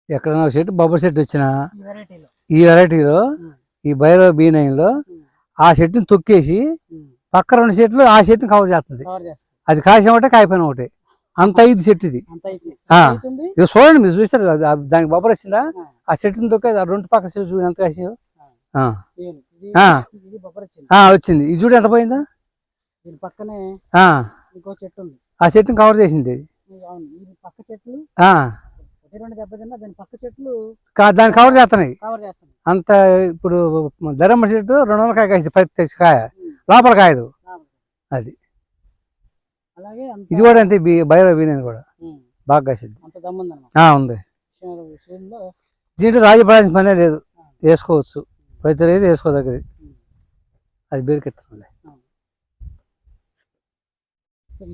ఎక్కడన్నా చెట్టు బొబ్బరి చెట్టు వచ్చిన ఈ వెరైటీలో ఈ భైరవ B9లో ఆ చెట్టుని తొక్కేసి పక్క 2 చెట్లు ఆ చెట్టుని కవర్ చేస్తుంది. అది కాసిన ఒకటే కాయపోయిన ఒకటే అంత ఇది చెట్టు ఇది. ఇది చూడండి మీరు చూసారు దానికి బొబ్బరి వచ్చిందా ఆ చెట్టుని తొక్కేది ఆ 2 పక్క చెట్టు చూడు ఎంత కాసిందో వచ్చింది. ఇది చూడు ఎంత పోయిందా ఆ చెట్టుని కవర్ చేసింది. దాన్ని కవర్ చేస్తున్నాయి అంత. ఇప్పుడు ధరమ్మ చెట్టు 200 కాయ కాసింది ప్రతి కాయ లోపల కాయదు అది. ఇది కూడా అంతే భైరవ B9 కూడా బాగా కాసింది ఉంది. దీంట్లో రాజపడాల్సిన పనే లేదు, వేసుకోవచ్చు ప్రతి రైతు వేసుకోదగ్గది. అది బేరుకెత్తుంది.